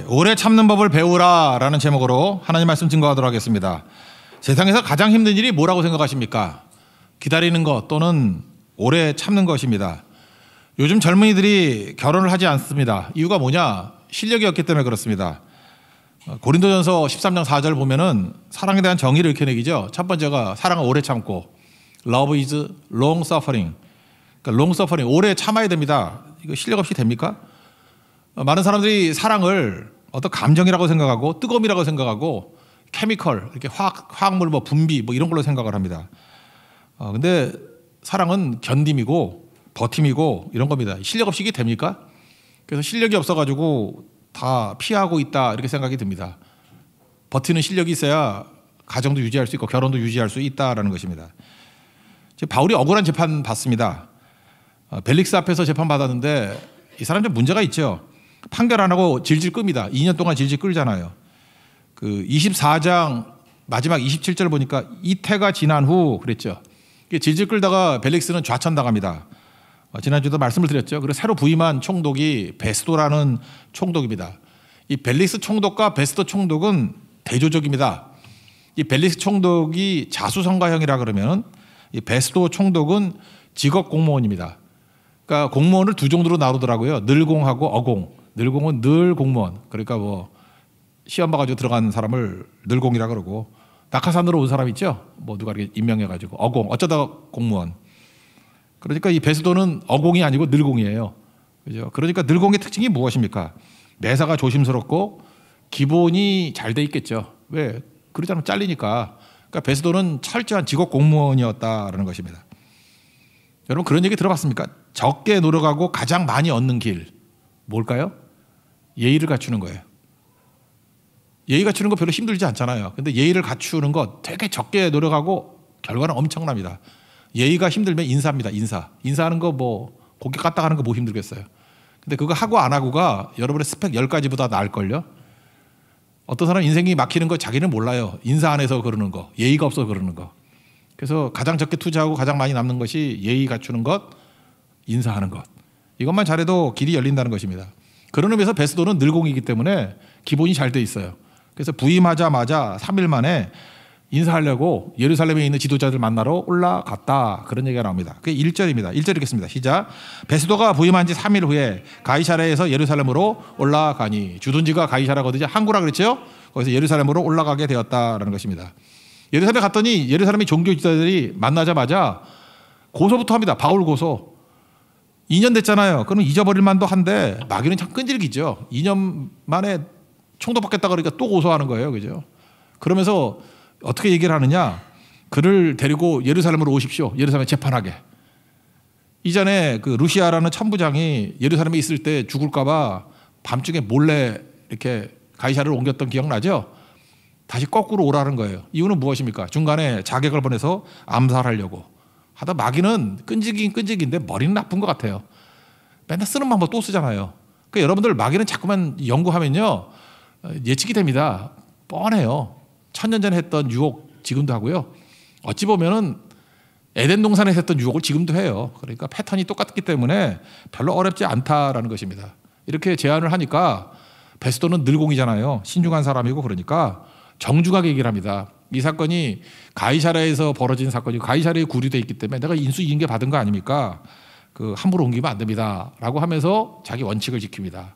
오래 참는 법을 배우라라는 제목으로 하나님 말씀 증거하도록 하겠습니다. 세상에서 가장 힘든 일이 뭐라고 생각하십니까? 기다리는 것 또는 오래 참는 것입니다. 요즘 젊은이들이 결혼을 하지 않습니다. 이유가 뭐냐? 실력이 없기 때문에 그렇습니다. 고린도전서 13장 4절 보면은 사랑에 대한 정의를 읽혀내기죠. 첫 번째가 사랑은 오래 참고, Love is long suffering. 그러니까 long suffering, 오래 참아야 됩니다. 이거 실력 없이 됩니까? 많은 사람들이 사랑을 어떤 감정이라고 생각하고 뜨거움이라고 생각하고 케미컬, 이렇게 화학물 뭐 분비 뭐 이런 걸로 생각을 합니다. 근데 사랑은 견딤이고 버팀이고 이런 겁니다. 실력 없이 이게 됩니까? 그래서 실력이 없어가지고 다 피하고 있다 이렇게 생각이 듭니다. 버티는 실력이 있어야 가정도 유지할 수 있고 결혼도 유지할 수 있다라는 것입니다. 바울이 억울한 재판 받습니다. 벨릭스 앞에서 재판 받았는데 이 사람 좀 문제가 있죠. 판결 안 하고 질질 끕니다. 2년 동안 질질 끌잖아요. 그 24장 마지막 27절 보니까 이태가 지난 후 그랬죠. 질질 끌다가 벨릭스는 좌천당합니다. 지난주도 말씀을 드렸죠. 그리고 새로 부임한 총독이 베스도라는 총독입니다. 이 벨릭스 총독과 베스도 총독은 대조적입니다. 이 벨릭스 총독이 자수성가형이라 그러면 이 베스도 총독은 직업 공무원입니다. 그러니까 공무원을 두 정도로 나누더라고요. 늘공하고 어공. 늘공은 늘 공무원. 그러니까 뭐 시험 봐가지고 들어간 사람을 늘공이라 그러고, 낙하산으로 온 사람 있죠. 뭐 누가 이렇게 임명해가지고 어공. 어쩌다 공무원. 그러니까 이 베스도는 어공이 아니고 늘공이에요. 그죠? 그러니까 늘공의 특징이 무엇입니까? 매사가 조심스럽고 기본이 잘 돼 있겠죠. 왜? 그러지 않으면 잘리니까. 그러니까 베스도는 철저한 직업 공무원이었다라는 것입니다. 여러분 그런 얘기 들어봤습니까? 적게 노력하고 가장 많이 얻는 길 뭘까요? 예의를 갖추는 거예요. 예의 갖추는 거 별로 힘들지 않잖아요. 근데 예의를 갖추는 거 되게 적게 노력하고 결과는 엄청납니다. 예의가 힘들면 인사입니다. 인사하는 거 뭐 고개 까딱하는 거 뭐 힘들겠어요. 근데 그거 하고 안 하고가 여러분의 스펙 10가지보다 나을걸요. 어떤 사람 인생이 막히는 거 자기는 몰라요. 인사 안 해서 그러는 거, 예의가 없어서 그러는 거. 그래서 가장 적게 투자하고 가장 많이 남는 것이 예의 갖추는 것, 인사하는 것. 이것만 잘해도 길이 열린다는 것입니다. 그런 의미에서 베스도는 늘공이기 때문에 기본이 잘 돼 있어요. 그래서 부임하자마자 3일 만에 인사하려고 예루살렘에 있는 지도자들 만나러 올라갔다. 그런 얘기가 나옵니다. 그게 1절입니다. 1절 읽겠습니다. 시작. 베스도가 부임한 지 3일 후에 가이사랴에서 예루살렘으로 올라가니, 주둔지가 가이사랴거든요. 항구라 그랬죠. 거기서 예루살렘으로 올라가게 되었다라는 것입니다. 예루살렘에 갔더니 예루살렘의 종교 지도자들이 만나자마자 고소부터 합니다. 바울 고소. 2년 됐잖아요. 그럼 잊어버릴 만도 한데 마귀는 참 끈질기죠. 2년 만에 총독 받겠다 그러니까 또 고소하는 거예요. 그죠? 그러면서 어떻게 얘기를 하느냐? 그를 데리고 예루살렘으로 오십시오. 예루살렘에 재판하게. 이전에 그 루시아라는 천부장이 예루살렘에 있을 때 죽을까봐 밤중에 몰래 이렇게 가이사랴를 옮겼던 기억나죠? 다시 거꾸로 오라는 거예요. 이유는 무엇입니까? 중간에 자객을 보내서 암살하려고 하다 마귀는 끈질긴데 머리는 나쁜 것 같아요. 맨날 쓰는 방법 또 쓰잖아요. 그러니까 여러분들 마귀는 자꾸만 연구하면요 예측이 됩니다. 뻔해요. 1000년 전에 했던 유혹 지금도 하고요. 어찌 보면은 에덴 동산에서 했던 유혹을 지금도 해요. 그러니까 패턴이 똑같기 때문에 별로 어렵지 않다라는 것입니다. 이렇게 제안을 하니까 베스도는 늘공이잖아요. 신중한 사람이고 그러니까 정중하게 얘기를 합니다. 이 사건이 가이사랴에서 벌어진 사건이고 가이사랴에 구류되어 있기 때문에 내가 인수인계 받은 거 아닙니까? 그 함부로 옮기면 안 됩니다. 라고 하면서 자기 원칙을 지킵니다.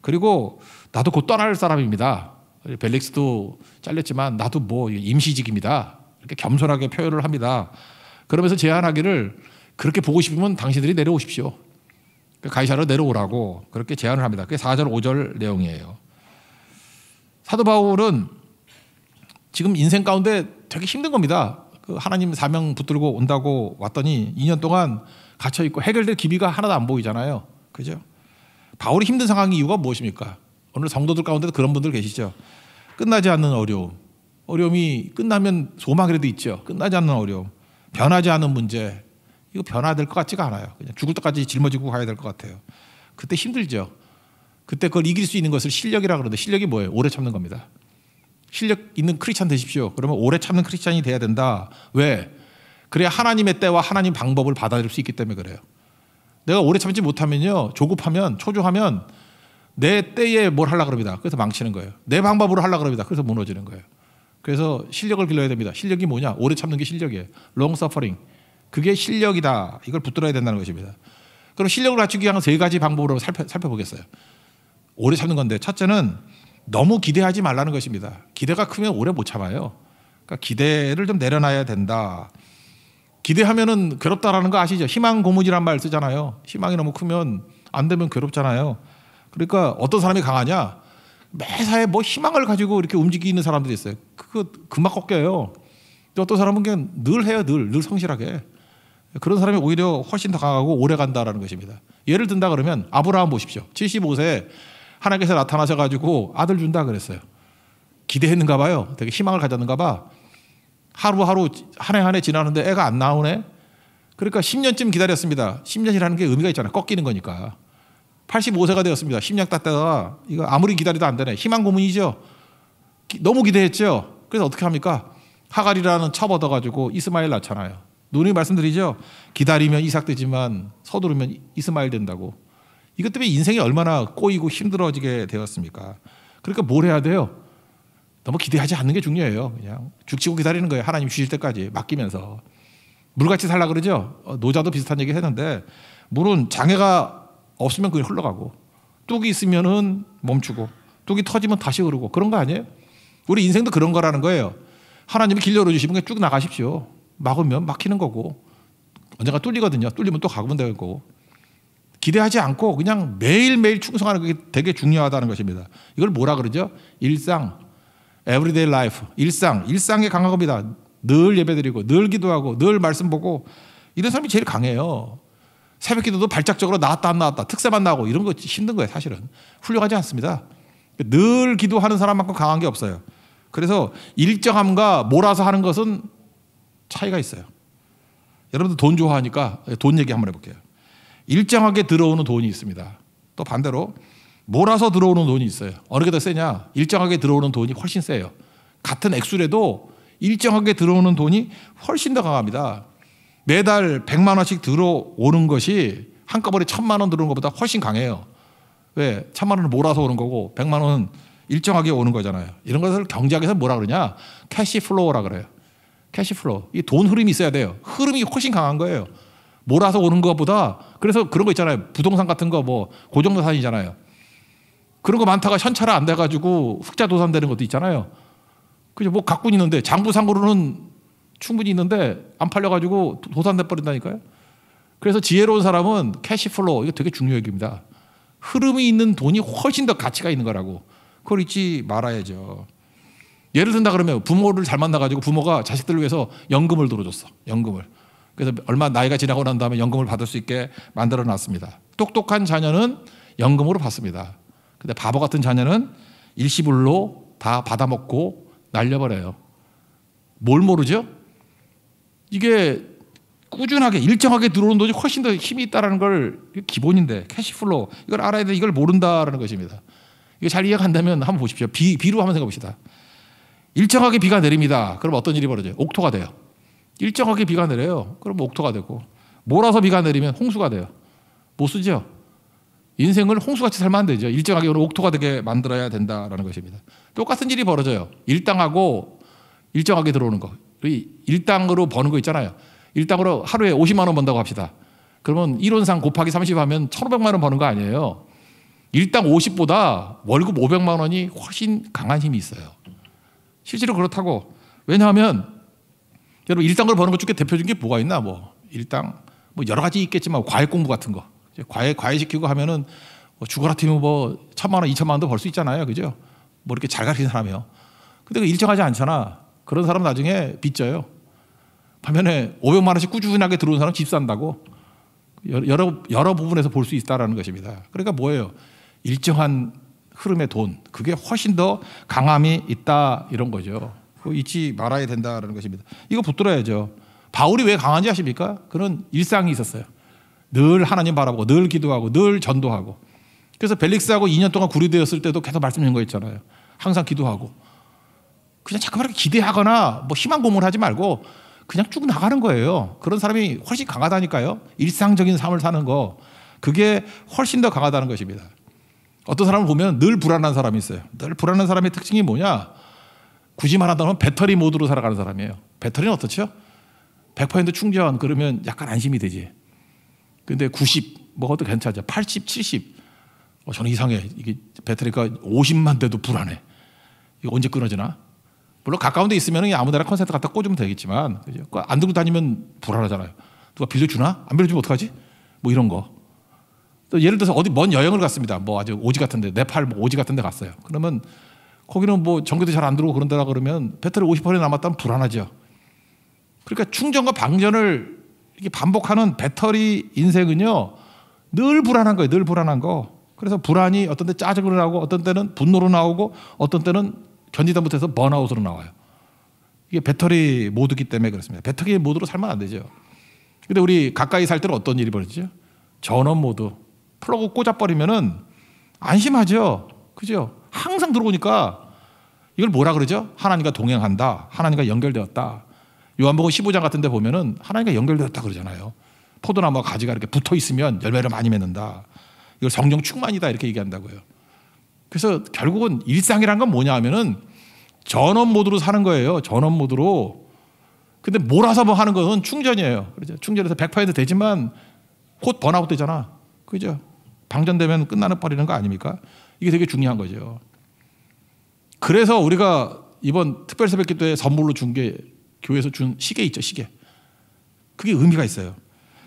그리고 나도 곧 떠날 사람입니다. 벨릭스도 잘렸지만 나도 뭐 임시직입니다. 이렇게 겸손하게 표현을 합니다. 그러면서 제안하기를 그렇게 보고 싶으면 당신들이 내려오십시오. 가이사랴로 내려오라고 그렇게 제안을 합니다. 그게 4절 5절 내용이에요. 사도 바울은 지금 인생 가운데 되게 힘든 겁니다. 그 하나님 사명 붙들고 온다고 왔더니 2년 동안 갇혀있고 해결될 기미가 하나도 안 보이잖아요. 그죠? 바울이 힘든 상황의 이유가 무엇입니까? 오늘 성도들 가운데도 그런 분들 계시죠. 끝나지 않는 어려움. 어려움이 끝나면 소망이라도 있죠. 끝나지 않는 어려움. 변하지 않는 문제. 이거 변화될 것 같지가 않아요. 그냥 죽을 때까지 짊어지고 가야 될 것 같아요. 그때 힘들죠. 그때 그걸 이길 수 있는 것을 실력이라고 그러는데 실력이 뭐예요? 오래 참는 겁니다. 실력 있는 크리스찬 되십시오. 그러면 오래 참는 크리스찬이 돼야 된다. 왜? 그래야 하나님의 때와 하나님 방법을 받아들일 수 있기 때문에 그래요. 내가 오래 참지 못하면요. 조급하면 초조하면 내 때에 뭘 하려고 그럽니다. 그래서 망치는 거예요. 내 방법으로 하려고 그럽니다. 그래서 무너지는 거예요. 그래서 실력을 길러야 됩니다. 실력이 뭐냐? 오래 참는 게 실력이에요. long suffering. 그게 실력이다. 이걸 붙들어야 된다는 것입니다. 그럼 실력을 갖추기 위한 세 가지 방법으로 살펴보겠어요. 오래 참는 건데 첫째는 너무 기대하지 말라는 것입니다. 기대가 크면 오래 못 참아요. 그러니까 기대를 좀 내려놔야 된다. 기대하면은 괴롭다라는 거 아시죠? 희망 고문이란 말 쓰잖아요. 희망이 너무 크면 안 되면 괴롭잖아요. 그러니까 어떤 사람이 강하냐? 매사에 뭐 희망을 가지고 이렇게 움직이는 사람들이 있어요. 그거 금방 꺾여요. 어떤 사람은 그냥 늘 해요. 늘 성실하게. 그런 사람이 오히려 훨씬 더 강하고 오래 간다라는 것입니다. 예를 든다 그러면 아브라함 보십시오. 75세에 하나님께서 나타나셔가지고 아들 준다 그랬어요. 기대했는가 봐요. 되게 희망을 가졌는가 봐. 하루하루 한 해 한 해 지나는데 애가 안 나오네. 그러니까 10년쯤 기다렸습니다. 10년이라는 게 의미가 있잖아요. 꺾이는 거니까. 85세가 되었습니다. 10년 땄다가 이거 아무리 기다려도 안 되네. 희망 고문이죠. 너무 기대했죠. 그래서 어떻게 합니까? 하갈이라는 첩 얻어가지고 이스마엘 낳잖아요. 누누이 말씀드리죠. 기다리면 이삭 되지만 서두르면 이스마엘 된다고. 이것 때문에 인생이 얼마나 꼬이고 힘들어지게 되었습니까? 그러니까 뭘 해야 돼요? 너무 기대하지 않는 게 중요해요. 그냥 죽치고 기다리는 거예요. 하나님 주실 때까지 맡기면서. 물같이 살라 그러죠. 노자도 비슷한 얘기 했는데 물은 장애가 없으면 그게 흘러가고 뚝이 있으면은 멈추고 뚝이 터지면 다시 흐르고 그런 거 아니에요? 우리 인생도 그런 거라는 거예요. 하나님이 길 열어주시면 그냥 쭉 나가십시오. 막으면 막히는 거고 언젠가 뚫리거든요. 뚫리면 또 가면 되는 거고 기대하지 않고 그냥 매일매일 충성하는 게 되게 중요하다는 것입니다. 이걸 뭐라 그러죠? 일상, everyday life, 일상에 강한 겁니다. 늘 예배드리고 늘 기도하고 늘 말씀 보고 이런 사람이 제일 강해요. 새벽 기도도 발작적으로 나왔다 안 나왔다 특세만 나오고 이런 거 힘든 거예요. 사실은 훌륭하지 않습니다. 늘 기도하는 사람만큼 강한 게 없어요. 그래서 일정함과 몰아서 하는 것은 차이가 있어요. 여러분들 돈 좋아하니까 돈 얘기 한번 해볼게요. 일정하게 들어오는 돈이 있습니다. 또 반대로 몰아서 들어오는 돈이 있어요. 어느 게 더 세냐? 일정하게 들어오는 돈이 훨씬 세요. 같은 액수라도 일정하게 들어오는 돈이 훨씬 더 강합니다. 매달 100만 원씩 들어오는 것이 한꺼번에 1000만 원 들어오는 것보다 훨씬 강해요. 왜? 1000만 원을 몰아서 오는 거고 100만 원은 일정하게 오는 거잖아요. 이런 것을 경제학에서 뭐라 그러냐? 캐시 플로우라 그래요. 캐시 플로우. 이 돈 흐름이 있어야 돼요. 흐름이 훨씬 강한 거예요. 몰아서 오는 것보다. 그래서 그런 거 있잖아요. 부동산 같은 거 뭐 고정자산이잖아요. 그런 거 많다가 현찰화 안 돼가지고 흑자 도산되는 것도 있잖아요. 그죠? 뭐 갖고 있는데 장부상으로는 충분히 있는데 안 팔려가지고 도산돼 버린다니까요. 그래서 지혜로운 사람은 캐시플로우 이거 되게 중요한 얘기입니다. 흐름이 있는 돈이 훨씬 더 가치가 있는 거라고. 그걸 잊지 말아야죠. 예를 든다 그러면 부모를 잘 만나가지고 부모가 자식들을 위해서 연금을 들어줬어. 연금을. 그래서 얼마 나이가 지나고 난 다음에 연금을 받을 수 있게 만들어 놨습니다. 똑똑한 자녀는 연금으로 받습니다. 근데 바보 같은 자녀는 일시불로 다 받아먹고 날려버려요. 뭘 모르죠? 이게 꾸준하게 일정하게 들어오는 돈이 훨씬 더 힘이 있다는 걸 기본인데 캐시플로우 이걸 알아야 돼. 이걸 모른다라는 것입니다. 이거 잘 이해가 안 되면 한번 보십시오. 비로 한번 생각해 봅시다. 일정하게 비가 내립니다. 그럼 어떤 일이 벌어져요? 옥토가 돼요. 일정하게 비가 내려요. 그럼 옥토가 되고 몰아서 비가 내리면 홍수가 돼요. 못 쓰죠? 인생을 홍수같이 살면 안 되죠. 일정하게 옥토가 되게 만들어야 된다라는 것입니다. 똑같은 일이 벌어져요. 일당하고 일정하게 들어오는 거. 일당으로 버는 거 있잖아요. 일당으로 하루에 50만 원 번다고 합시다. 그러면 이론상 곱하기 30 하면 1,500만 원 버는 거 아니에요. 일당 50보다 월급 500만 원이 훨씬 강한 힘이 있어요. 실제로 그렇다고. 왜냐하면 여러분 일당으로 버는 것 중에 대표적인 게 뭐가 있나? 뭐 일당 뭐 여러 가지 있겠지만 과외 공부 같은 거. 과외 시키고 하면은 뭐 죽어라 팀은 뭐 1,000만 원, 2,000만 원도 벌 수 있잖아요. 그죠? 뭐 이렇게 잘 가르치는 사람이요. 근데 그 일정하지 않잖아. 그런 사람 나중에 빚져요. 반면에 500만 원씩 꾸준하게 들어오는 사람 집 산다고 여러 부분에서 볼 수 있다라는 것입니다. 그러니까 뭐예요? 일정한 흐름의 돈. 그게 훨씬 더 강함이 있다 이런 거죠. 그거 잊지 말아야 된다라는 것입니다. 이거 붙들어야죠. 바울이 왜 강한지 아십니까? 그런 일상이 있었어요. 늘 하나님 바라보고 늘 기도하고 늘 전도하고. 그래서 벨릭스하고 2년 동안 구류되었을 때도 계속 말씀 주는 거 있잖아요. 항상 기도하고. 그냥 자꾸만 기대하거나 뭐 희망 고문하지 말고 그냥 쭉 나가는 거예요. 그런 사람이 훨씬 강하다니까요. 일상적인 삶을 사는 거. 그게 훨씬 더 강하다는 것입니다. 어떤 사람을 보면 늘 불안한 사람이 있어요. 늘 불안한 사람의 특징이 뭐냐? 굳이 말한다면 배터리 모드로 살아가는 사람이에요. 배터리는 어떻죠? 100% 충전 그러면 약간 안심이 되지. 근데 90 먹어도 괜찮죠. 80, 70 저는 이상해. 이게 배터리가 50만 돼도 불안해. 이거 언제 끊어지나? 물론 가까운 데 있으면 아무 데나 콘센트 갖다 꽂으면 되겠지만 그죠? 안 들고 다니면 불안하잖아요. 누가 빌려주나? 안 빌려주면 어떡하지? 뭐 이런 거. 또 예를 들어서 어디 먼 여행을 갔습니다. 뭐 아주 오지 같은데 네팔 뭐 오지 같은데 갔어요. 그러면 거기는 뭐 전기도 잘 안 들어오고 그런 데라 그러면 배터리 50% 남았다면 불안하죠. 그러니까 충전과 방전을 이렇게 반복하는 배터리 인생은요 늘 불안한 거예요. 늘 불안한 거. 그래서 불안이 어떤 때 짜증으로 나오고 어떤 때는 분노로 나오고 어떤 때는 견디다 못해서 번아웃으로 나와요. 이게 배터리 모드기 때문에 그렇습니다. 배터리 모드로 살면 안 되죠. 근데 우리 가까이 살 때는 어떤 일이 벌어지죠? 전원 모드. 플러그 꽂아버리면은 안심하죠. 그죠? 항상 들어오니까 이걸 뭐라 그러죠? 하나님과 동행한다. 하나님과 연결되었다. 요한복음 15장 같은 데 보면은 하나님과 연결되었다 그러잖아요. 포도나무와 가지가 이렇게 붙어 있으면 열매를 많이 맺는다. 이걸 성령 충만이다 이렇게 얘기한다고요. 그래서 결국은 일상이란 건 뭐냐 하면은 전원 모드로 사는 거예요. 전원 모드로. 근데 몰아서 뭐 하는 건 충전이에요. 그렇죠? 충전해서 100% 되지만 곧 번아웃 되잖아. 그죠? 방전되면 끝나는 버리는 거 아닙니까? 이게 되게 중요한 거죠. 그래서 우리가 이번 특별 새벽 기도에 선물로 준 게 교회에서 준 시계 있죠, 시계. 그게 의미가 있어요.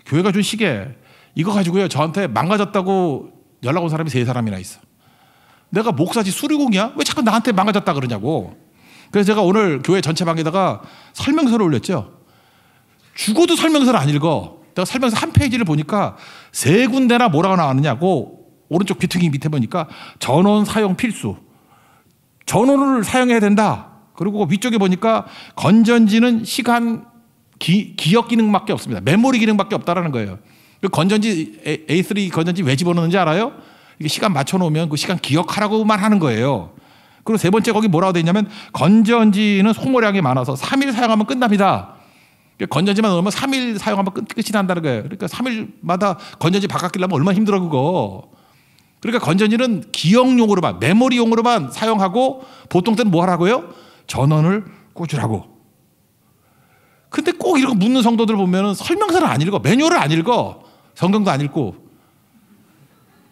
교회가 준 시계 이거 가지고요 저한테 망가졌다고 연락 온 사람이 3사람이나 있어. 내가 목사지 수리공이야? 왜 자꾸 나한테 망가졌다 그러냐고. 그래서 제가 오늘 교회 전체 방에다가 설명서를 올렸죠. 죽어도 설명서를 안 읽어. 내가 설명서 한 페이지를 보니까 3군데나 뭐라고 나왔느냐고. 오른쪽 귀퉁이 밑에 보니까 전원 사용 필수. 전원을 사용해야 된다. 그리고 위쪽에 보니까 건전지는 시간 기억 기능밖에 없습니다. 메모리 기능밖에 없다라는 거예요. 건전지 A3 건전지 왜 집어넣는지 알아요? 이게 시간 맞춰놓으면 그 시간 기억하라고만 하는 거예요. 그리고 3번째 거기 뭐라고 되어 있냐면 건전지는 소모량이 많아서 3일 사용하면 끝납니다. 건전지만 넣으면 3일 사용하면 끝이 난다는 거예요. 그러니까 3일마다 건전지 바꿔끼려면 얼마나 힘들어 그거. 그러니까 건전지는 기억용으로만 메모리용으로만 사용하고 보통 때는 뭐 하라고요? 전원을 꽂으라고. 근데 꼭 이렇게 묻는 성도들 보면 설명서를 안 읽어. 매뉴얼을 안 읽어. 성경도 안 읽고.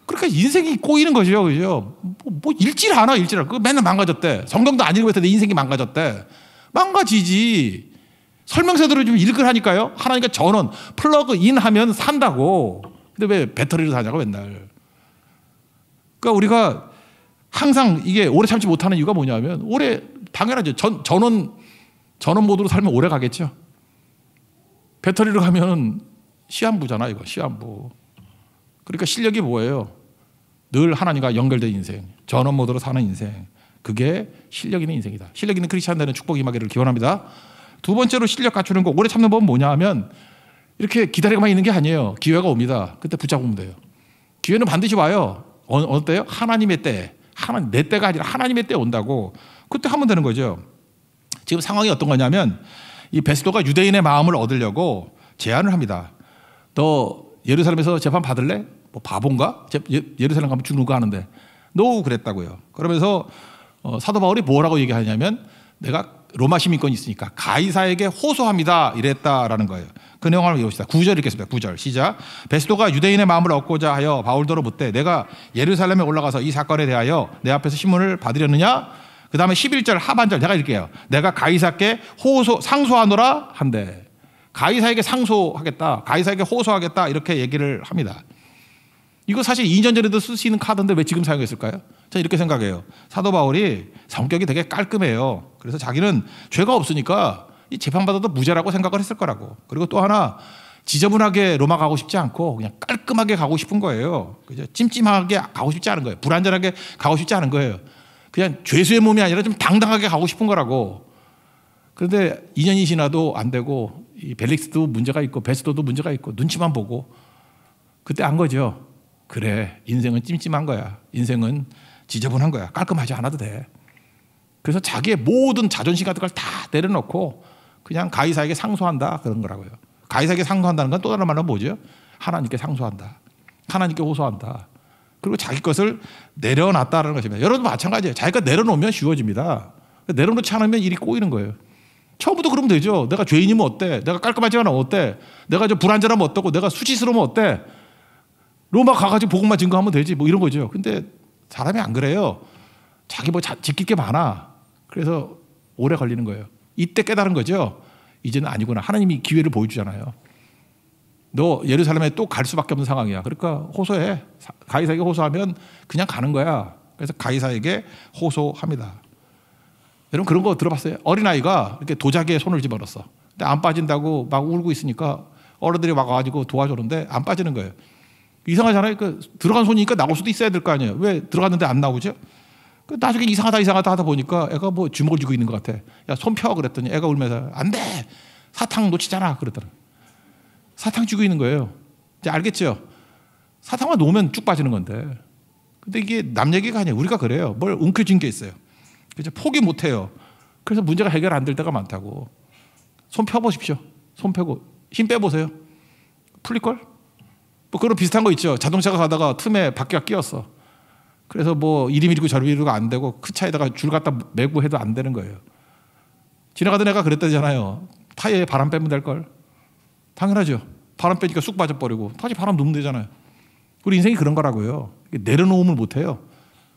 그러니까 인생이 꼬이는 거죠. 그죠? 뭐 읽질 않아. 그 맨날 망가졌대. 성경도 안 읽고 해서 내 인생이 망가졌대. 망가지지. 설명서들을 좀 읽으라니까요. 하나님께 전원 플러그 인 하면 산다고. 근데 왜 배터리를 사냐고 맨날. 그러니까 우리가 항상 이게 오래 참지 못하는 이유가 뭐냐면 오래 당연하죠. 전원 모드로 살면 오래 가겠죠. 배터리로 가면 시한부잖아 이거 시한부. 그러니까 실력이 뭐예요? 늘 하나님과 연결된 인생, 전원 모드로 사는 인생. 그게 실력 있는 인생이다. 실력 있는 크리스찬 되는 축복 임하기를 기원합니다. 두 번째로 실력 갖추는 거 오래 참는 법은 뭐냐 하면 이렇게 기다리고만 있는 게 아니에요. 기회가 옵니다. 그때 붙잡으면 돼요. 기회는 반드시 와요. 어느 때요? 하나님의 때. 내 때가 아니라 하나님의 때 온다고. 그때 하면 되는 거죠. 지금 상황이 어떤 거냐면 이 베스도가 유대인의 마음을 얻으려고 제안을 합니다. 너 예루살렘에서 재판 받을래? 뭐 바본가? 예루살렘 가면 죽는 거 하는데. 너 그랬다고요. 그러면서 사도 바울이 뭐라고 얘기하냐면 내가 로마 시민권이 있으니까 가이사에게 호소합니다. 이랬다라는 거예요. 그 내용을 외웁시다. 9절 읽겠습니다. 9절 시작. 베스도가 유대인의 마음을 얻고자 하여 바울더러 묻되 내가 예루살렘에 올라가서 이 사건에 대하여 내 앞에서 신문을 받으려느냐? 그 다음에 11절 하반절 제가 읽게요. 내가 가이사께 상소하노라 한대. 가이사에게 상소하겠다. 가이사에게 호소하겠다. 이렇게 얘기를 합니다. 이거 사실 2년 전에도 쓸 수 있는 카드인데 왜 지금 사용했을까요? 저는 이렇게 생각해요. 사도 바울이 성격이 되게 깔끔해요. 그래서 자기는 죄가 없으니까 이 재판받아도 무죄라고 생각을 했을 거라고. 그리고 또 하나 지저분하게 로마 가고 싶지 않고 그냥 깔끔하게 가고 싶은 거예요. 그죠? 찜찜하게 가고 싶지 않은 거예요. 불안전하게 가고 싶지 않은 거예요. 그냥 죄수의 몸이 아니라 좀 당당하게 가고 싶은 거라고. 그런데 2년이 지나도 안 되고 이 벨릭스도 문제가 있고 베스도도 문제가 있고 눈치만 보고 그때 안 거죠. 그래, 인생은 찜찜한 거야. 인생은 지저분한 거야. 깔끔하지 않아도 돼. 그래서 자기의 모든 자존심 같은 걸 다 내려놓고 그냥 가이사에게 상소한다 그런 거라고요. 가이사에게 상소한다는 건 또 다른 말로 뭐죠? 하나님께 상소한다. 하나님께 호소한다. 그리고 자기 것을 내려놨다는 것입니다. 여러분도 마찬가지예요. 자기 것 내려놓으면 쉬워집니다. 내려놓지 않으면 일이 꼬이는 거예요. 처음부터 그러면 되죠. 내가 죄인이면 어때? 내가 깔끔하지 않으면 어때? 내가 불완전하면 어떻고? 내가 수치스러우면 어때? 로마 가가지고 복음만 증거하면 되지. 뭐 이런 거죠. 근데 사람이 안 그래요. 자기 뭐 지킬 게 많아. 그래서 오래 걸리는 거예요. 이때 깨달은 거죠. 이제는 아니구나. 하나님이 기회를 보여주잖아요. 너 예루살렘에 또 갈 수밖에 없는 상황이야. 그러니까 호소해. 가이사에게 호소하면 그냥 가는 거야. 그래서 가이사에게 호소합니다. 여러분 그런 거 들어봤어요? 어린아이가 이렇게 도자기에 손을 집어넣었어. 근데 안 빠진다고 막 울고 있으니까 어른들이 와가지고 도와주는데 안 빠지는 거예요. 이상하잖아요. 들어간 손이니까 나올 수도 있어야 될 거 아니에요. 왜 들어갔는데 안 나오죠? 나중에 이상하다 하다 보니까 애가 뭐 주먹을 쥐고 있는 것 같아. 야, 손 펴 그랬더니 애가 울면서 안 돼. 사탕 놓치잖아 그러더라. 사탕 쥐고 있는 거예요. 이제 알겠죠? 사탕만 놓으면 쭉 빠지는 건데. 근데 이게 남 얘기가 아니에요. 우리가 그래요. 뭘 움켜쥔 게 있어요. 그래서 포기 못 해요. 그래서 문제가 해결 안 될 때가 많다고. 손 펴보십시오. 손 펴고 힘 빼보세요. 풀릴걸? 뭐 그런 비슷한 거 있죠. 자동차가 가다가 틈에 바퀴가 끼었어. 그래서 뭐 이리 미리고 저리 미리고 안 되고 그 차에다가 줄 갖다 메고 해도 안 되는 거예요. 지나가던 애가 그랬다잖아요. 타이어에 바람 빼면 될걸? 당연하죠. 바람 빼니까 쑥 빠져버리고 다시 바람 넣으면 되잖아요. 우리 인생이 그런 거라고요. 내려놓음을 못해요.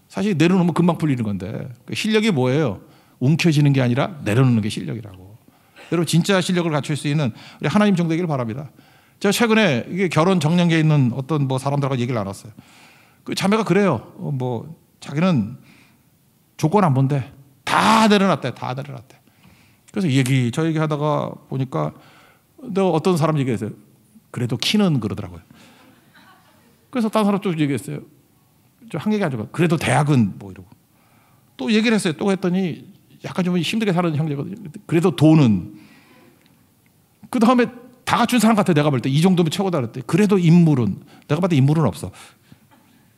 사실 내려놓으면 금방 풀리는 건데 실력이 뭐예요? 움켜쥐는 게 아니라 내려놓는 게 실력이라고. 여러분 진짜 실력을 갖출 수 있는 우리 하나님 정도 되기를 바랍니다. 제가 최근에 이게 결혼 정년기에 있는 어떤 뭐 사람들하고 얘기를 나눴어요. 그 자매가 그래요. 뭐 자기는 조건 안 본대. 다 내려놨대. 다 내려놨대. 그래서 저 얘기 하다가 보니까 너 어떤 사람 얘기했어요. 그래도 키는 그러더라고요. 그래서 다른 사람 또 얘기했어요. 한 얘기 하죠. 그래도 대학은 뭐 이러고. 또 얘기를 했어요. 또 했더니 약간 좀 힘들게 사는 형제거든요. 그래도 돈은. 그 다음에 다 갖춘 사람 같아. 내가 볼 때 이 정도면 최고다 그랬대. 그래도 인물은. 내가 봤을 때 인물은 없어.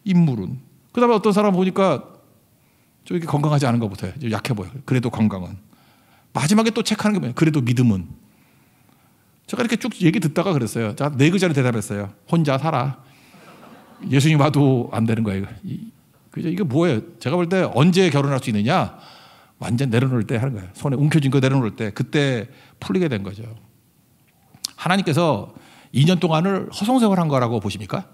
인물은. 그 다음에 어떤 사람 보니까 좀 이렇게 건강하지 않은 것부터 약해 보여. 그래도 건강은. 마지막에 또 체크하는 게 뭐예요? 그래도 믿음은. 제가 이렇게 쭉 얘기 듣다가 그랬어요. 자, 4글자로 대답했어요. 혼자 살아. 예수님 와도 안 되는 거예요. 그죠? 이게 뭐예요? 제가 볼 때 언제 결혼할 수 있느냐? 완전 내려놓을 때 하는 거예요. 손에 움켜쥔 거 내려놓을 때. 그때 풀리게 된 거죠. 하나님께서 2년 동안을 허송세월한 거라고 보십니까?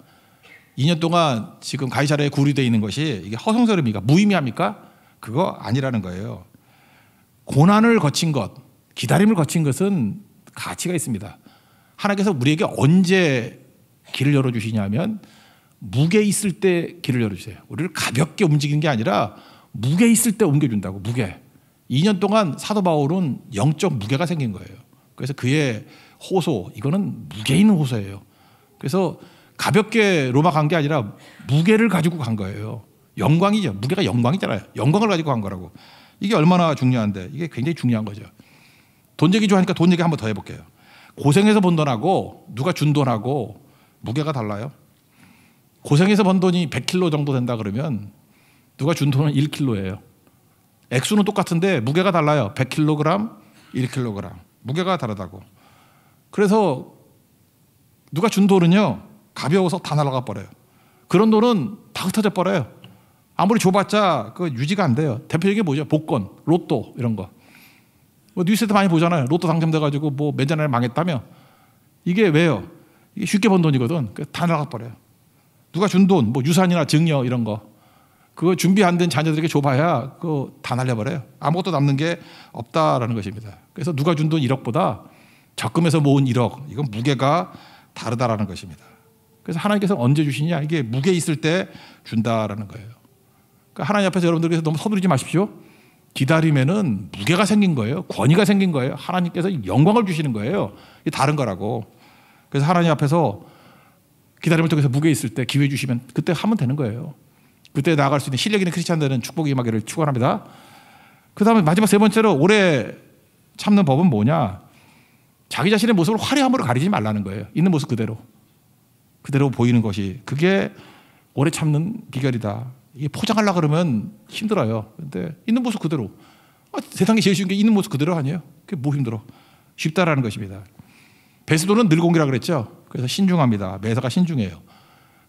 2년 동안 지금 가이사랴에 구류되어 있는 것이 이게 허송세월입니까? 무의미합니까? 그거 아니라는 거예요. 고난을 거친 것, 기다림을 거친 것은 가치가 있습니다. 하나님께서 우리에게 언제 길을 열어주시냐면 무게 있을 때 길을 열어주세요. 우리를 가볍게 움직이는 게 아니라 무게 있을 때 옮겨준다고. 무게. 2년 동안 사도 바울은 영적 무게가 생긴 거예요. 그래서 그의 호소, 이거는 무게 있는 호소예요. 그래서 가볍게 로마 간 게 아니라 무게를 가지고 간 거예요. 영광이죠. 무게가 영광이잖아요. 영광을 가지고 간 거라고. 이게 얼마나 중요한데 이게 굉장히 중요한 거죠. 돈 얘기 좋아하니까 돈 얘기 한번 더 해볼게요. 고생해서 번 돈하고 누가 준 돈하고 무게가 달라요. 고생해서 번 돈이 100kg 정도 된다 그러면 누가 준 돈은 1kg예요. 액수는 똑같은데 무게가 달라요. 100kg, 1kg. 무게가 다르다고. 그래서 누가 준 돈은요. 가벼워서 다 날아가 버려요. 그런 돈은 다 흩어져 버려요. 아무리 줘봤자 그 유지가 안 돼요. 대표적인 게 뭐죠? 복권, 로또 이런 거. 뭐 뉴스에도 많이 보잖아요. 로또 당첨돼가지고 뭐 몇 년에 망했다며. 이게 왜요? 이게 쉽게 번 돈이거든. 다 날아가 버려요. 누가 준 돈, 뭐 유산이나 증여 이런 거. 그거 준비 안 된 자녀들에게 줘봐야 그거 다 날려버려요. 아무것도 남는 게 없다라는 것입니다. 그래서 누가 준 돈 1억보다 적금에서 모은 1억. 이건 무게가 다르다라는 것입니다. 그래서 하나님께서 언제 주시냐? 이게 무게 있을 때 준다라는 거예요. 그러니까 하나님 앞에서 여러분들께서 너무 서두르지 마십시오. 기다림에는 무게가 생긴 거예요. 권위가 생긴 거예요. 하나님께서 영광을 주시는 거예요. 이게 다른 거라고. 그래서 하나님 앞에서 기다림을 통해서 무게 있을 때 기회 주시면 그때 하면 되는 거예요. 그때 나아갈 수 있는 실력 있는 크리스찬들은 축복이 임하기를 축원합니다. 그 다음에 마지막 세 번째로 오래 참는 법은 뭐냐? 자기 자신의 모습을 화려함으로 가리지 말라는 거예요. 있는 모습 그대로 보이는 것이 그게 오래 참는 비결이다. 이게 포장하려고 그러면 힘들어요. 근데 있는 모습 그대로. 세상에 제일 쉬운 게 있는 모습 그대로 아니에요? 그게 뭐 힘들어? 쉽다라는 것입니다. 베스도는 늘공이라고 그랬죠. 그래서 신중합니다. 매사가 신중해요.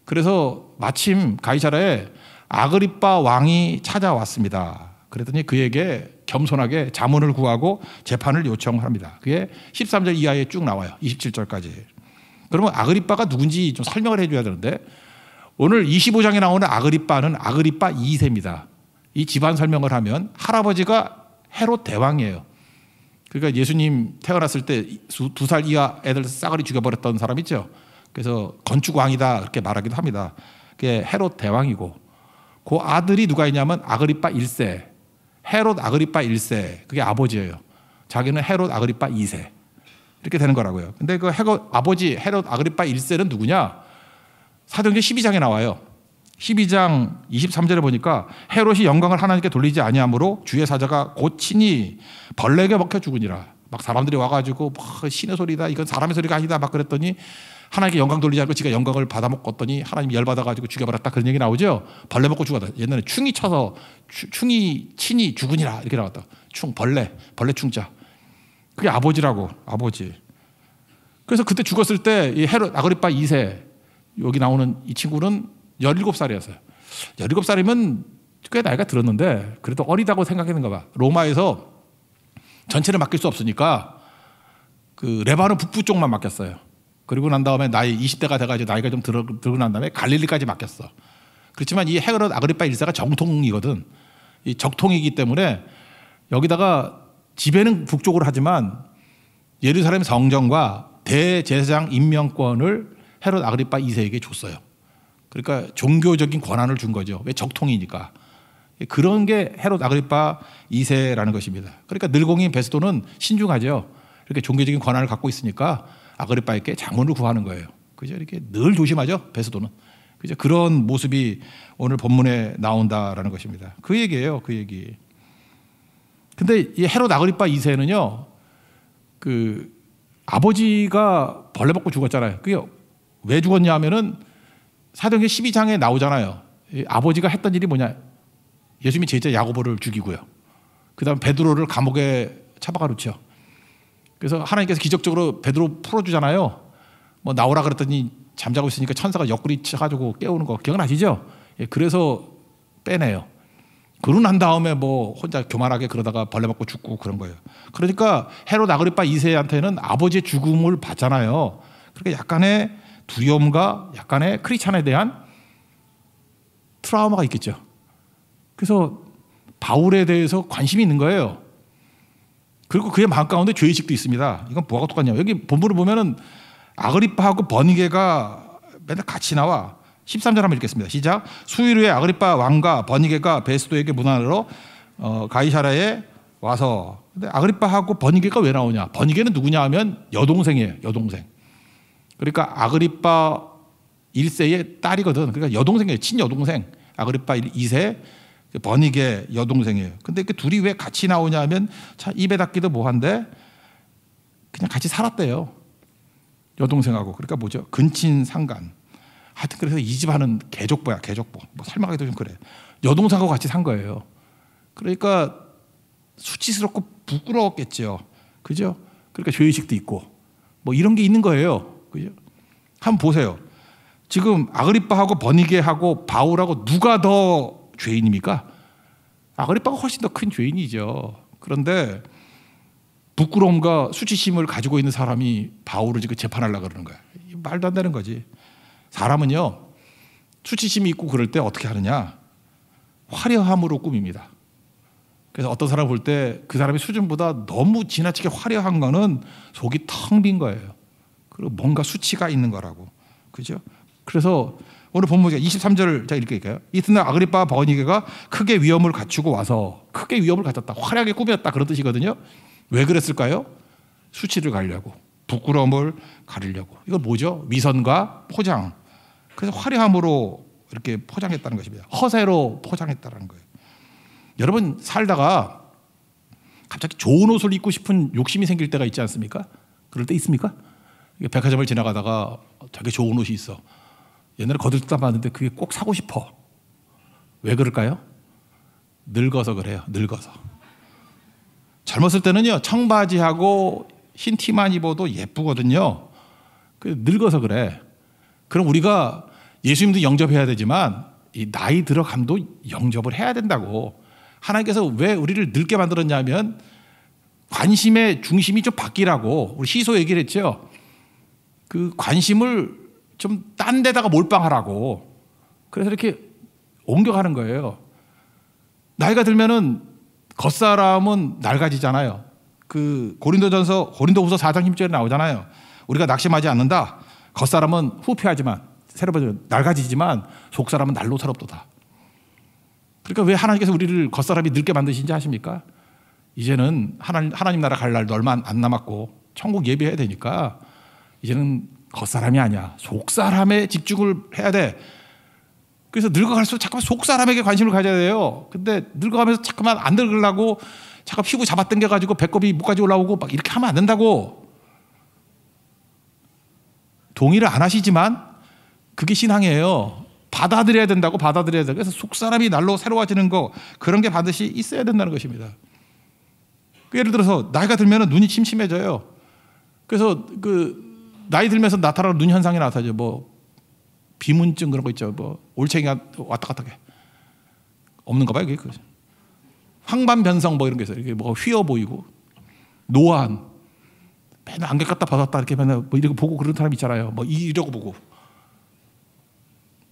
그래서 마침 가이사랴에 아그리빠 왕이 찾아왔습니다. 그랬더니 그에게 겸손하게 자문을 구하고 재판을 요청합니다. 그게 13절 이하에 쭉 나와요. 27절까지. 그러면 아그리빠가 누군지 좀 설명을 해줘야 되는데, 오늘 25장에 나오는 아그리빠는 아그리빠 2세입니다. 이 집안 설명을 하면 할아버지가 헤롯 대왕이에요. 그러니까 예수님 태어났을 때 2살 이하 애들 싸그리 죽여버렸던 사람 있죠. 그래서 건축왕이다 그렇게 말하기도 합니다. 그게 헤롯 대왕이고, 그 아들이 누가 있냐면 아그리빠 1세, 헤롯 아그리빠 1세, 그게 아버지예요. 자기는 헤롯 아그리빠 2세 이렇게 되는 거라고요. 근데 그 아버지 헤롯 아그리빠 1세는 누구냐? 사도행전 12장에 나와요. 12장 23절에 보니까 헤롯이 영광을 하나님께 돌리지 아니하므로 주의 사자가 곧 친히 벌레에게 먹혀 죽으니라. 막 사람들이 와가지고 막 신의 소리다, 이건 사람의 소리가 아니다 막 그랬더니 하나님께 영광 돌리지 않고 지가 영광을 받아먹었더니 하나님이 열받아가지고 죽여버렸다, 그런 얘기 나오죠. 벌레 먹고 죽었다. 옛날에 충이 쳐서 충이 친히 죽으니라 이렇게 나왔다. 벌레 충자. 그게 아버지라고, 아버지. 그래서 그때 죽었을 때 이 헤롯 아그리빠 2세, 여기 나오는 이 친구는 17살이었어요. 17살이면 꽤 나이가 들었는데 그래도 어리다고 생각했는가 봐. 로마에서 전체를 맡길 수 없으니까 그 레바논 북부 쪽만 맡겼어요. 그리고 난 다음에 나이 20대가 돼가지고 나이가 좀 들고 난 다음에 갈릴리까지 맡겼어. 그렇지만 이 헤롯 아그리빠 1세가 정통이거든. 이 적통이기 때문에 여기다가 지배는 북쪽으로 하지만 예루살렘 성전과 대제사장 임명권을 헤롯 아그리빠 2세에게 줬어요. 그러니까 종교적인 권한을 준 거죠. 왜? 적통이니까. 그런 게 헤롯 아그리빠 2세라는 것입니다. 그러니까 늘공인 베스도는 신중하죠. 이렇게 종교적인 권한을 갖고 있으니까 아그리빠에게 자문을 구하는 거예요. 그죠? 이렇게 늘 조심하죠, 베스도는. 그죠? 그런 모습이 오늘 본문에 나온다라는 것입니다. 그 얘기예요, 그 얘기. 근데 이 헤롯 아그리빠 2세는요, 그 아버지가 벌레 먹고 죽었잖아요. 그게 왜 죽었냐 하면은 사도행전 12장에 나오잖아요. 아버지가 했던 일이 뭐냐? 예수님이 제자 야고보를 죽이고요. 그다음 베드로를 감옥에 잡아가 놓죠. 그래서 하나님께서 기적적으로 베드로 풀어주잖아요. 뭐 나오라 그랬더니 잠자고 있으니까 천사가 옆구리 쳐가지고 깨우는 거 기억나시죠? 그래서 빼내요. 그러고 난 다음에 뭐 혼자 교만하게 그러다가 벌레 맞고 죽고 그런 거예요. 그러니까 헤롯 아그리빠 2세한테는 아버지의 죽음을 봤잖아요. 그러니까 약간의 두려움과 약간의 크리스찬에 대한 트라우마가 있겠죠. 그래서 바울에 대해서 관심이 있는 거예요. 그리고 그의 마음 가운데 죄의식도 있습니다. 이건 뭐가 똑같냐? 여기 본문을 보면은 아그리빠하고 버니게가 맨날 같이 나와. 13절 한번 읽겠습니다. 시작. 수일 후에 아그리빠 왕과 버니게가 베스도에게 문안으로 가이사랴에 와서. 근데 아그리빠하고 버니게가 왜 나오냐? 버니게는 누구냐 하면 여동생이에요. 여동생. 그러니까 아그리빠 1세의 딸이거든. 그러니까 여동생이에요. 친여동생. 아그리빠 2세 버니게 여동생이에요. 근데 그 둘이 왜 같이 나오냐 하면 참 입에 닿기도 뭐한데 그냥 같이 살았대요. 여동생하고. 그러니까 뭐죠? 근친 상간. 하여튼 그래서 이 집안은 개족보야, 개족보. 뭐 설명하기도 좀 그래. 여동생하고 같이 산 거예요. 그러니까 수치스럽고 부끄러웠겠죠. 그죠? 그러니까 죄의식도 있고 뭐 이런 게 있는 거예요. 그죠? 한번 보세요. 지금 아그리빠하고 버니게하고 바울하고 누가 더 죄인입니까? 아그리빠가 훨씬 더 큰 죄인이죠. 그런데 부끄러움과 수치심을 가지고 있는 사람이 바울을 지금 재판하려고 그러는 거야. 말도 안 되는 거지. 사람은요, 수치심이 있고 그럴 때 어떻게 하느냐? 화려함으로 꾸밉니다. 그래서 어떤 사람 볼 때 그 사람의 수준보다 너무 지나치게 화려한 거는 속이 텅 빈 거예요. 그리고 뭔가 수치가 있는 거라고. 그죠? 그래서 오늘 본문 23절 제가 읽을게요. 이튿날 아그리빠와 버니게가 크게 위엄을 갖추고 와서, 크게 위엄을 갖췄다, 화려하게 꾸몄다, 그런 뜻이거든요. 왜 그랬을까요? 수치를 가리려고, 부끄러움을 가리려고. 이건 뭐죠? 위선과 포장. 그래서 화려함으로 이렇게 포장했다는 것입니다. 허세로 포장했다는 거예요. 여러분 살다가 갑자기 좋은 옷을 입고 싶은 욕심이 생길 때가 있지 않습니까? 그럴 때 있습니까? 백화점을 지나가다가 되게 좋은 옷이 있어. 옛날에 거들떠 봤는데 그게 꼭 사고 싶어. 왜 그럴까요? 늙어서 그래요. 늙어서. 젊었을 때는요, 청바지하고 흰 티만 입어도 예쁘거든요. 늙어서 그래. 그럼 우리가 예수님도 영접해야 되지만 이 나이 들어감도 영접을 해야 된다고. 하나님께서 왜 우리를 늙게 만들었냐면 관심의 중심이 좀 바뀌라고. 우리 시소 얘기를 했죠. 그 관심을 좀 딴 데다가 몰빵하라고. 그래서 이렇게 옮겨가는 거예요. 나이가 들면은 겉사람은 낡아지잖아요. 그 고린도후서 4장 10절에 나오잖아요. 우리가 낙심하지 않는다. 겉사람은 후패하지만 새로워지면 낡아지지만 속사람은 날로 새롭도다. 그러니까 왜 하나님께서 우리를 겉사람이 늙게 만드신지 아십니까? 이제는 하나님 나라 갈 날도 얼마 안 남았고 천국 예비해야 되니까 이제는 겉사람이 아니야. 속사람에 집중을 해야 돼. 그래서 늙어갈수록 잠깐만 속사람에게 관심을 가져야 돼요. 근데 늙어가면서 잠깐만 안 늙으려고 잠깐 피부 잡아당겨가지고 배꼽이 목까지 올라오고 막 이렇게 하면 안 된다고. 동의를 안 하시지만 그게 신앙이에요. 받아들여야 된다고. 받아들여야 돼. 그래서 속사람이 날로 새로워지는 거, 그런 게 반드시 있어야 된다는 것입니다. 예를 들어서 나이가 들면 눈이 침침해져요. 그래서 그 나이 들면서 나타나는 눈 현상이 나타나죠. 뭐 비문증 그런 거 있죠. 뭐 올챙이가 왔다 갔다 해. 없는가 봐요. 그게. 황반변성 뭐 이런 게 있어요. 이게 뭐 휘어 보이고 노안, 맨날 안경 갖다 받았다 이렇게 맨날 뭐 이렇게 보고 그런 사람 있잖아요. 뭐 이러고 보고.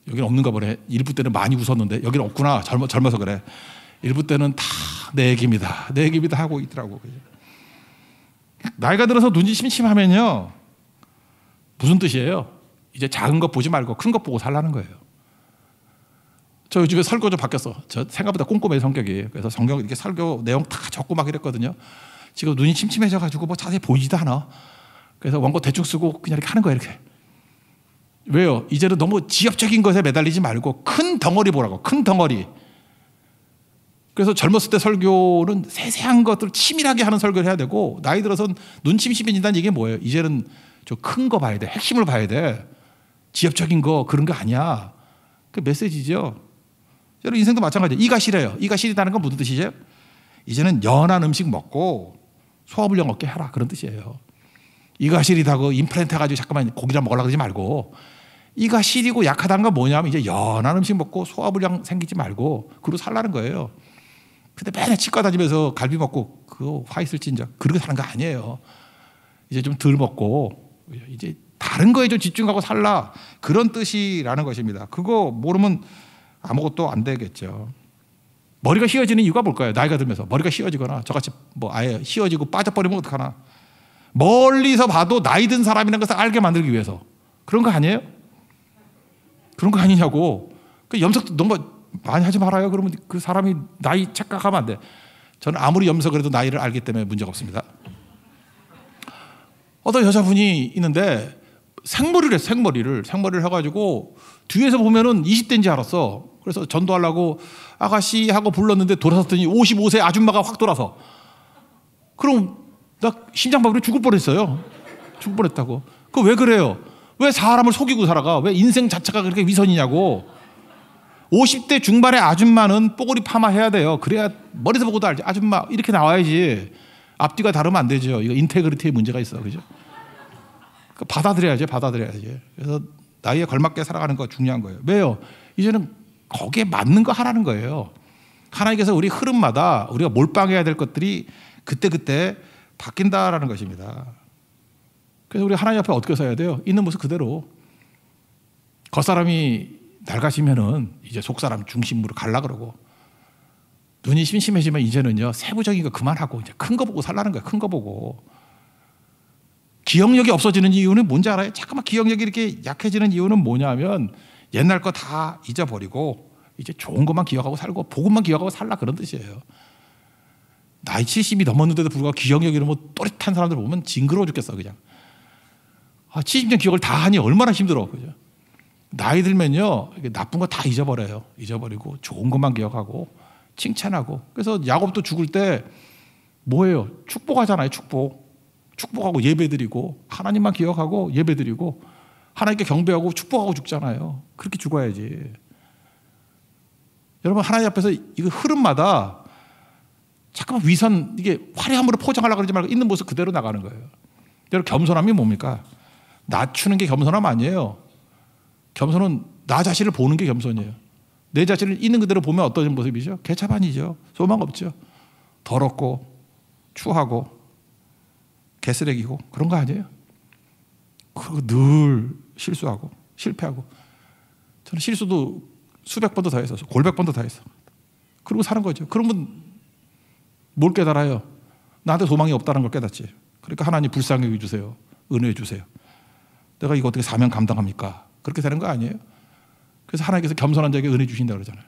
여기는 없는가 보네. 일부 때는 많이 웃었는데 여기는 없구나. 젊어서 그래. 일부 때는 다 내 얘기입니다. 내 얘기입니다 하고 있더라고. 나이가 들어서 눈이 심심하면요. 무슨 뜻이에요? 이제 작은 것 보지 말고 큰 것 보고 살라는 거예요. 저 요즘에 설교 좀 바뀌었어. 저 생각보다 꼼꼼해 성격이. 그래서 성경 이렇게 설교 내용 다 적고 막 이랬거든요. 지금 눈이 침침해져가지고 뭐 자세히 보이지도 않아. 그래서 원고 대충 쓰고 그냥 이렇게 하는 거예요. 이렇게. 왜요? 이제는 너무 지엽적인 것에 매달리지 말고 큰 덩어리 보라고. 큰 덩어리. 그래서 젊었을 때 설교는 세세한 것들을 치밀하게 하는 설교를 해야 되고, 나이 들어선 눈 침침해진다는 얘기가 뭐예요? 이제는 좀 큰 거 봐야 돼. 핵심을 봐야 돼. 지엽적인 거 그런 거 아니야. 그 메시지죠. 여러분 인생도 마찬가지예요. 이가 시려요. 이가 시리다는 건 무슨 뜻이죠? 이제는 연한 음식 먹고 소화불량 없게 해라. 그런 뜻이에요. 이가 시리다고 임플란트 해가지고 잠깐만 고기랑 먹으려고 그러지 말고, 이가 시리고 약하다는 건 뭐냐면 이제 연한 음식 먹고 소화불량 생기지 말고 그러고 살라는 거예요. 근데 맨날 치과 다니면서 갈비 먹고 그거 화 있을 진짜 그렇게 사는 거 아니에요. 이제 좀 덜 먹고 이제 다른 거에 좀 집중하고 살라, 그런 뜻이라는 것입니다. 그거 모르면 아무것도 안 되겠죠. 머리가 휘어지는 이유가 뭘까요? 나이가 들면서 머리가 휘어지거나 저같이 뭐 아예 휘어지고 빠져버리면 어떡하나. 멀리서 봐도 나이 든 사람이라는 것을 알게 만들기 위해서. 그런 거 아니에요? 그런 거 아니냐고. 그 염색도 너무 많이 하지 말아요. 그러면 그 사람이 나이 착각하면 안 돼. 저는 아무리 염색을 해도 나이를 알기 때문에 문제가 없습니다. 어떤 여자분이 있는데 생머리를 했어. 생머리를 해가지고 뒤에서 보면은 20대인지 알았어. 그래서 전도하려고 아가씨 하고 불렀는데 돌아섰더니 55세 아줌마가 확 돌아서. 그럼 나 심장마비로 죽을 뻔했어요. 죽을 뻔했다고. 그거 왜 그래요? 왜 사람을 속이고 살아가? 왜 인생 자체가 그렇게 위선이냐고. 50대 중반의 아줌마는 뽀글이 파마해야 돼요. 그래야 머리에서 보고도 알지. 아줌마 이렇게 나와야지. 앞뒤가 다르면 안 되죠. 이거 인테그리티에 문제가 있어. 그죠? 받아들여야지. 그래서 나이에 걸맞게 살아가는 거 중요한 거예요. 왜요? 이제는 거기에 맞는 거 하라는 거예요. 하나님께서 우리 흐름마다 우리가 몰빵해야 될 것들이 그때그때 바뀐다라는 것입니다. 그래서 우리 하나님 앞에 어떻게 서야 돼요? 있는 모습 그대로. 겉사람이 낡아지면은 이제 속사람 중심으로 갈라 그러고, 눈이 심심해지면 이제는요 세부적인 거 그만하고 이제 큰 거 보고 살라는 거예요. 큰 거 보고. 기억력이 없어지는 이유는 뭔지 알아요? 잠깐만 기억력이 이렇게 약해지는 이유는 뭐냐면 옛날 거 다 잊어버리고 이제 좋은 것만 기억하고 살고 복음만 기억하고 살라, 그런 뜻이에요. 나이 70이 넘었는데도 불구하고 기억력이 너무 또렷한 사람들 보면 징그러워 죽겠어. 그냥 70년 기억을 다 하니 얼마나 힘들어. 그죠? 나이 들면요 나쁜 거 다 잊어버려요. 잊어버리고 좋은 것만 기억하고 칭찬하고. 그래서 야곱도 죽을 때 뭐예요? 축복하잖아요. 축복하고 예배드리고 하나님만 기억하고 예배드리고 하나님께 경배하고 축복하고 죽잖아요. 그렇게 죽어야지. 여러분 하나님 앞에서 이거 흐름마다 잠깐만 위선, 이게 화려함으로 포장하려고 그러지 말고 있는 모습 그대로 나가는 거예요. 여러분 겸손함이 뭡니까? 낮추는 게 겸손함 아니에요. 겸손은 나 자신을 보는 게 겸손이에요. 내 자신을 있는 그대로 보면 어떤 모습이죠? 개차반이죠. 소망 없죠. 더럽고 추하고 개쓰레기고 그런 거 아니에요? 그리고 늘 실수하고 실패하고 저는 실수도 수백 번도 다 했었어. 골백 번도 다 했어. 그러고 사는 거죠. 그러면 뭘 깨달아요? 나한테 소망이 없다는 걸 깨닫지. 그러니까 하나님 불쌍히 여겨주세요. 은혜해 주세요. 내가 이거 어떻게 사명 감당합니까? 그렇게 되는 거 아니에요? 그래서 하나님께서 겸손한 자에게 은혜 주신다고 그러잖아요.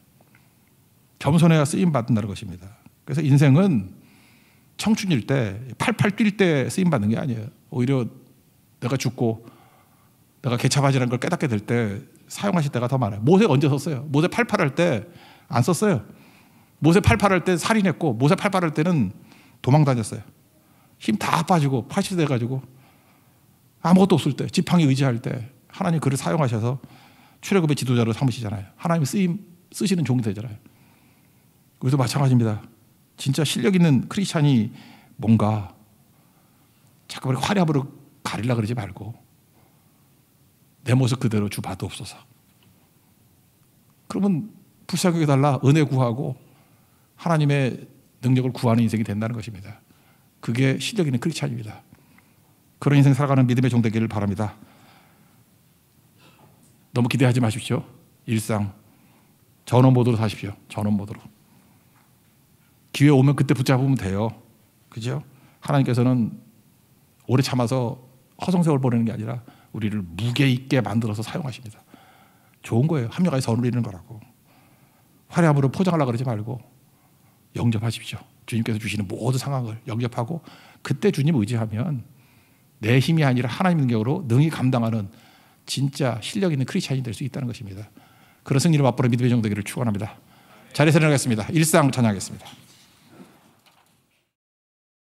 겸손해야 쓰임 받는다는 것입니다. 그래서 인생은 청춘일 때 팔팔 뛸 때 쓰임 받는 게 아니에요. 오히려 내가 죽고 내가 개차반이라는 걸 깨닫게 될 때 사용하실 때가 더 많아요. 모세 언제 썼어요? 모세 팔팔할 때 안 썼어요. 모세 팔팔할 때 살인했고 모세 팔팔할 때는 도망 다녔어요. 힘 다 빠지고 파시돼 가지고 아무것도 없을 때 지팡이 의지할 때 하나님 그를 사용하셔서 출애굽의 지도자로 삼으시잖아요. 하나님이 쓰시는 종이 되잖아요. 그래서 마찬가지입니다. 진짜 실력 있는 크리스찬이 뭔가 자꾸 화려함으로 가리려 그러지 말고 내 모습 그대로 주 봐도 없어서. 그러면 불쌍히 여겨달라 은혜 구하고 하나님의 능력을 구하는 인생이 된다는 것입니다. 그게 실력 있는 크리스찬입니다. 그런 인생 살아가는 믿음의 종 되기를 바랍니다. 너무 기대하지 마십시오. 일상 전원 모드로 사십시오. 전원 모드로. 기회 오면 그때 붙잡으면 돼요. 그죠? 하나님께서는 오래 참아서 허송세월 보내는 게 아니라 우리를 무게 있게 만들어서 사용하십니다. 좋은 거예요. 합력하여 선을 이루는 거라고. 화려함으로 포장하려고 그러지 말고 영접하십시오. 주님께서 주시는 모든 상황을 영접하고 그때 주님 의지하면 내 힘이 아니라 하나님의 능력으로 능히 감당하는 진짜 실력 있는 크리스찬이 될 수 있다는 것입니다. 그런 승리를 맛보는 믿음의 종 되기를 축원합니다. 자리에서 일어나겠습니다. 일상 찬양하겠습니다.